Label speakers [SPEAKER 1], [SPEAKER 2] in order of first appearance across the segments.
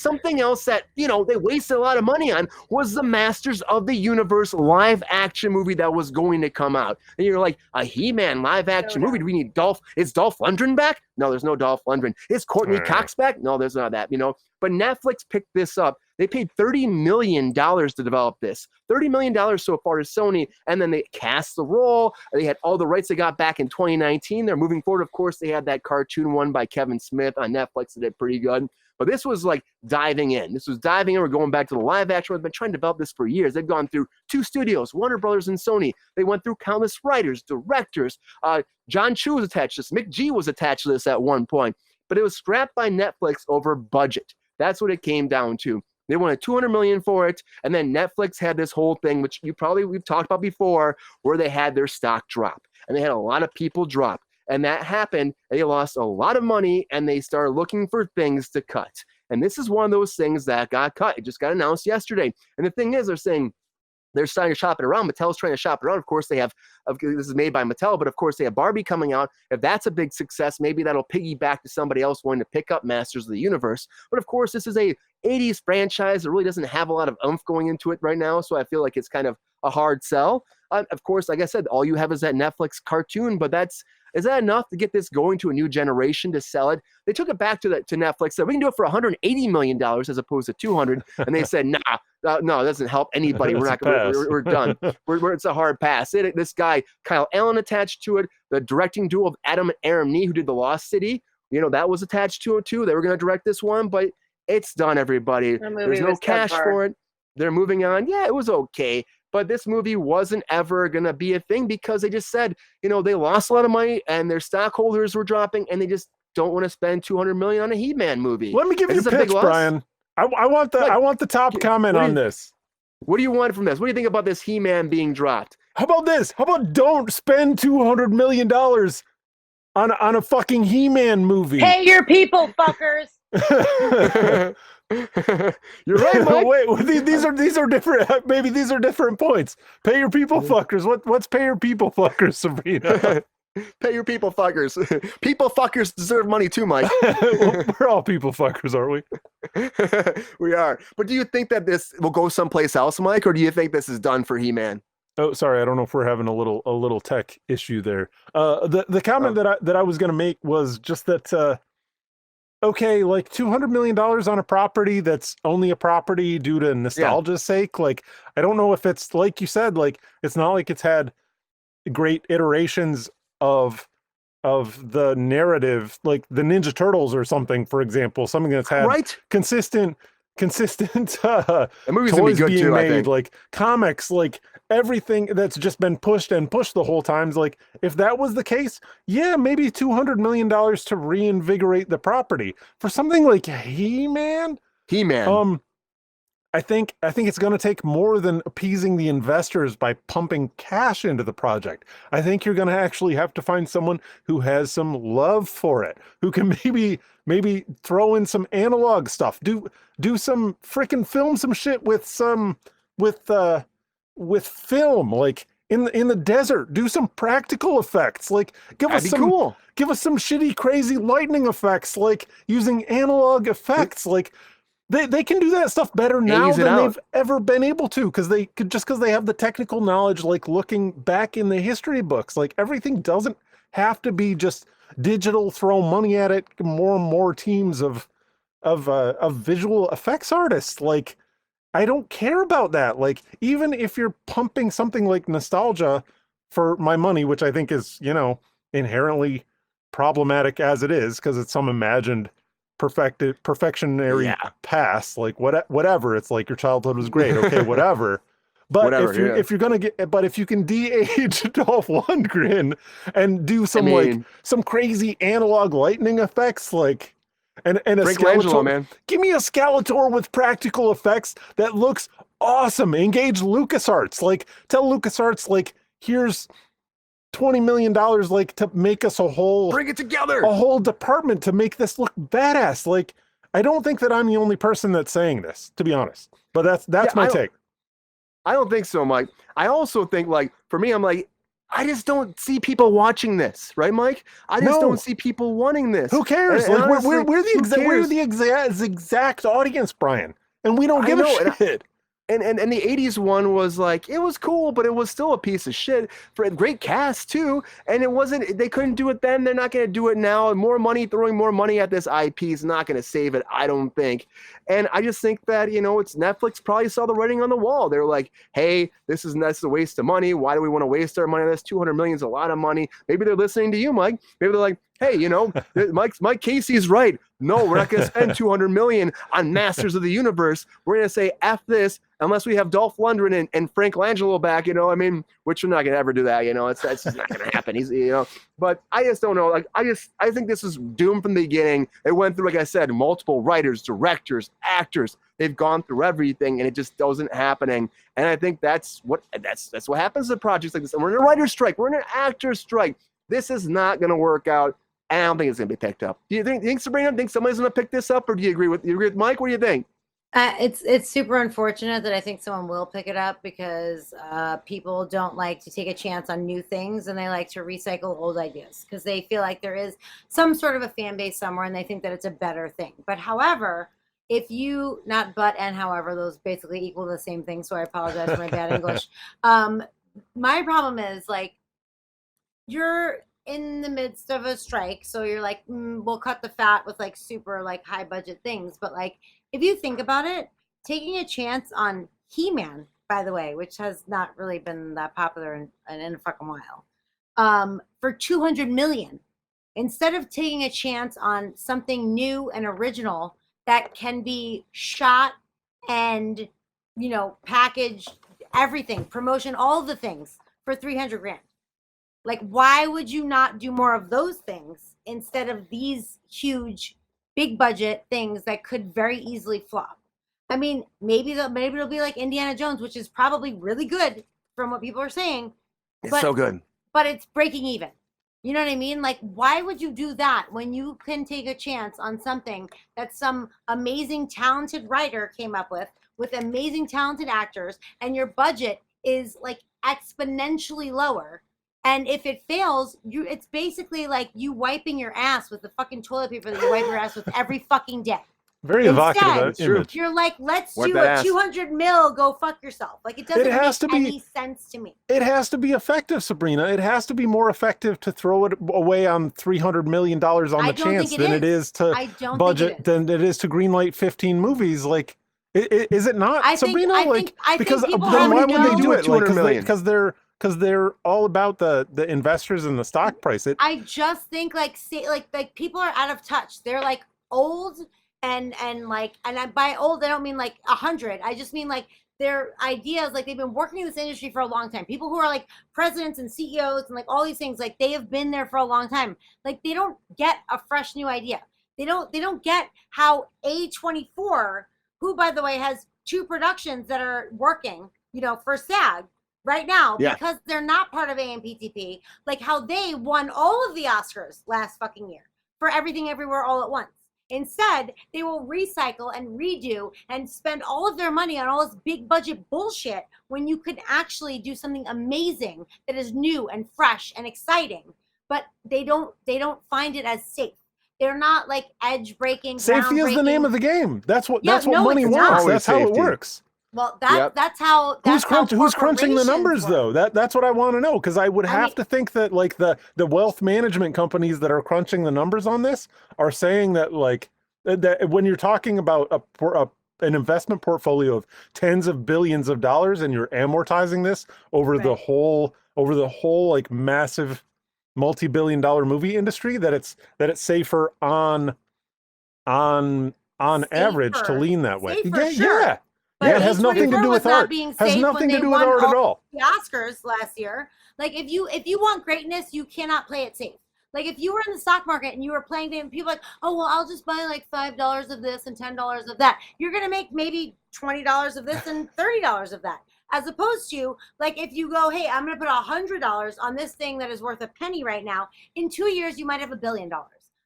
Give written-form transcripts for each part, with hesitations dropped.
[SPEAKER 1] something else that, they wasted a lot of money on was the Masters of the Universe live action movie that was going to come out. And you're like, a He-Man live action movie? Do we need is Dolph Lundgren back? No, there's no Dolph Lundgren. Is Courtney Cox back? No, there's not that, But Netflix picked this up. They paid $30 million to develop this. $30 million so far to Sony, and then they cast the role. They had all the rights they got back in 2019. They're moving forward. Of course, they had that cartoon one by Kevin Smith on Netflix that did pretty good. But this was like diving in. We're going back to the live action. We've been trying to develop this for years. They've gone through 2 studios, Warner Brothers and Sony. They went through countless writers, directors. John Chu was attached to this. Mick G was attached to this at one point. But it was scrapped by Netflix over budget. That's what it came down to. They wanted $200 million for it, and then Netflix had this whole thing, which we've talked about before, where they had their stock drop, and they had a lot of people drop, and that happened. They lost a lot of money, and they started looking for things to cut, and this is one of those things that got cut. It just got announced yesterday, and the thing is, they're saying they're starting to shop it around. Mattel's trying to shop it around. Of course, they have, this is made by Mattel, but of course they have Barbie coming out. If that's a big success, maybe that'll piggyback to somebody else wanting to pick up Masters of the Universe. But of course, this is a 80s franchise. It really doesn't have a lot of oomph going into it right now, so I feel like it's kind of a hard sell. Of course, like I said, all you have is that Netflix cartoon, but is that enough to get this going to a new generation to sell it? They took it back to Netflix, said we can do it for $180 million as opposed to $200, and they said, no, it doesn't help anybody. We're done. It's a hard pass. This guy, Kyle Allen, attached to it. The directing duo of Adam and Aram Nee, who did The Lost City, that was attached to it too. They were going to direct this one, but it's done, everybody. There's no cash for it. They're moving on. Yeah, it was okay. But this movie wasn't ever going to be a thing because they just said, they lost a lot of money and their stockholders were dropping and they just don't want to spend $200 million on a He-Man movie.
[SPEAKER 2] Let me give you a pitch, Brian. I want the top comment on this.
[SPEAKER 1] What do you want from this? What do you think about this He-Man being dropped?
[SPEAKER 2] How about this? How about don't spend $200 million on a fucking He-Man movie?
[SPEAKER 3] Pay your people, fuckers.
[SPEAKER 1] You're right, Mike.
[SPEAKER 2] Wait, these are different. Maybe these are different points. Pay your people, fuckers. What's pay your people, fuckers, Sabrina?
[SPEAKER 1] Pay your people, fuckers. People fuckers deserve money too, Mike.
[SPEAKER 2] Well, we're all people fuckers, aren't we?
[SPEAKER 1] We are. But do you think that this will go someplace else, Mike, or do you think this is done for He-Man?
[SPEAKER 2] Oh, sorry. I don't know if we're having a little tech issue there. The comment that I was going to make was just that. Okay, like $200 million on a property that's only a property due to nostalgia's sake. Like, I don't know if it's like you said, like it's not like it's had great iterations of the narrative, like the Ninja Turtles or something, for example, something that's had consistent
[SPEAKER 1] movies
[SPEAKER 2] toys
[SPEAKER 1] being
[SPEAKER 2] too, made,
[SPEAKER 1] I think.
[SPEAKER 2] like comics, like everything that's just been pushed the whole times. Like if that was the case, yeah, maybe $200 million to reinvigorate the property. For something like He-Man, I think it's going to take more than appeasing the investors by pumping cash into the project. I think you're going to actually have to find someone who has some love for it, who can maybe throw in some analog stuff, do some freaking film some shit with film, like in the desert, do some practical effects, like give us some shitty crazy lightning effects, like using analog effects, like. They can do that stuff better now than they've ever been able to because they have the technical knowledge, like looking back in the history books. Like everything doesn't have to be just digital, throw money at it, more and more teams of visual effects artists. Like I don't care about that. Like even if you're pumping something like nostalgia for my money, which I think is, inherently problematic as it is because it's some imagined perfectionary pass, like whatever. It's like your childhood was great, okay, whatever. But if you're gonna if you can de-age Dolph Lundgren and do some crazy analog lightning effects, like and a Skeletor,
[SPEAKER 1] man.
[SPEAKER 2] Give me a Skeletor with practical effects that looks awesome. Engage LucasArts, like tell LucasArts, like here's $20 million, like to make us
[SPEAKER 1] bring it together,
[SPEAKER 2] a whole department to make this look badass. Like, I don't think that I'm the only person that's saying this, to be honest, but that's my take.
[SPEAKER 1] I don't think so, Mike. I also think, like, for me, I'm like, I just don't see people watching this, right, Mike? I just don't see people wanting this.
[SPEAKER 2] Who cares?
[SPEAKER 1] And
[SPEAKER 2] Like
[SPEAKER 1] honestly,
[SPEAKER 2] we're the exact audience, Brian, and we don't give a shit.
[SPEAKER 1] And the 80s one was like, it was cool, but it was still a piece of shit. For a great cast too. And it wasn't, they couldn't do it then. They're not going to do it now. And throwing more money at this IP is not going to save it, I don't think. And I just think that, it's Netflix probably saw the writing on the wall. They're like, hey, this is a waste of money. Why do we want to waste our money on this? $200 million is a lot of money. Maybe they're listening to you, Mike. Maybe they're like, hey, Mike Casey's right. No, we're not going to spend $200 million on Masters of the Universe. We're going to say F this unless we have Dolph Lundgren and Frank Langella back, which we're not going to ever do that. It's just not going to happen. He's, but I just don't know. Like, I think this is doomed from the beginning. It went through, like I said, multiple writers, directors, actors. They've gone through everything and it just wasn't happening. And I think that's what happens to projects like this. And we're in a writer's strike. We're in an actor's strike. This is not going to work out. I don't think it's going to be picked up. Do you think Sabrina, somebody's going to pick this up, or do you agree with Mike? What do you think?
[SPEAKER 3] It's super unfortunate that I think someone will pick it up because people don't like to take a chance on new things, and they like to recycle old ideas because they feel like there is some sort of a fan base somewhere and they think that it's a better thing. But however, however, those basically equal the same thing. So I apologize for my bad English. My problem is, like, you're in the midst of a strike, so you're like, we'll cut the fat with like super like high budget things. But like, if you think about it, taking a chance on He-Man, by the way, which has not really been that popular in a fucking while, for $200 million, instead of taking a chance on something new and original that can be shot and packaged, everything, promotion, all the things for $300,000. Like, why would you not do more of those things instead of these huge, big budget things that could very easily flop? I mean, maybe it'll be like Indiana Jones, which is probably really good from what people are saying.
[SPEAKER 1] It's so good.
[SPEAKER 3] But it's breaking even. You know what I mean? Like, why would you do that when you can take a chance on something that some amazing, talented writer came up with amazing, talented actors, and your budget is like exponentially lower? And if it fails, it's basically like you wiping your ass with the fucking toilet paper that you wipe your ass with every fucking day.
[SPEAKER 2] Very evocative image.
[SPEAKER 3] You're like, let's do a $200 million, go fuck yourself. Like, it doesn't make any sense to me.
[SPEAKER 2] It has to be effective, Sabrina. It has to be more effective to throw it away on $300 million on the chance than it is to budget, than it is to greenlight 15 movies. Like, is it not, Sabrina?
[SPEAKER 3] I think
[SPEAKER 2] because
[SPEAKER 3] then
[SPEAKER 2] why would they do it?
[SPEAKER 1] $200 million.
[SPEAKER 2] Because they're all about the investors and the stock price.
[SPEAKER 3] I just think like people are out of touch. They're like old and by old I don't mean like 100. I just mean like their ideas, like they've been working in this industry for a long time. People who are like presidents and CEOs and like all these things, like they have been there for a long time. Like they don't get a fresh new idea. They don't get how A24, who by the way has 2 productions that are working, for SAG right now, because they're not part of AMPTP, like how they won all of the Oscars last fucking year for Everything Everywhere All at Once. Instead, they will recycle and redo and spend all of their money on all this big budget bullshit when you could actually do something amazing that is new and fresh and exciting. But they don't find it as safe. They're not like edge breaking.
[SPEAKER 2] Safety is the name of the game. That's what money wants. That's how it works.
[SPEAKER 3] Well, that's how.
[SPEAKER 2] Who's crunching the numbers though? That's what I want to know, because I would have to think that like the wealth management companies that are crunching the numbers on this are saying that like that when you're talking about an investment portfolio of tens of billions of dollars and you're amortizing this over the whole like massive multi-billion-dollar movie industry, that it's safer on average to lean that way. Yeah. But it has nothing to do with art. Has nothing to do with art at all.
[SPEAKER 3] The Oscars last year, like if you want greatness, you cannot play it safe. Like if you were in the stock market and you were playing them, people like, oh well, I'll just buy like $5 of this and $10 of that. You're gonna make maybe $20 of this and $30 of that. As opposed to like if you go, hey, I'm gonna put $100 on this thing that is worth a penny right now. In 2 years, you might have $1 billion.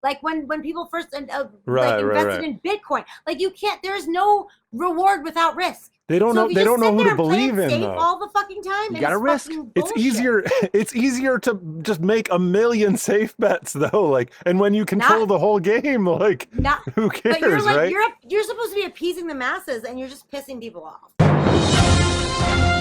[SPEAKER 3] Like when people first invested in Bitcoin, like you can't. There is no reward without risk.
[SPEAKER 2] They don't know.
[SPEAKER 3] if you
[SPEAKER 2] They
[SPEAKER 3] just
[SPEAKER 2] don't know
[SPEAKER 3] sit
[SPEAKER 2] who
[SPEAKER 3] there
[SPEAKER 2] to
[SPEAKER 3] and play it
[SPEAKER 2] believe in,
[SPEAKER 3] safe
[SPEAKER 2] though.
[SPEAKER 3] all the fucking time.
[SPEAKER 1] You gotta risk.
[SPEAKER 3] fucking
[SPEAKER 2] It's
[SPEAKER 3] bullshit.
[SPEAKER 2] easier. It's easier to just make a million safe bets, though. Like, and when you control
[SPEAKER 3] Not-
[SPEAKER 2] the whole game, like,
[SPEAKER 3] Not,
[SPEAKER 2] who
[SPEAKER 3] but you're
[SPEAKER 2] cares,
[SPEAKER 3] like
[SPEAKER 2] right?
[SPEAKER 3] you're supposed to be appeasing the masses, and you're just pissing people off.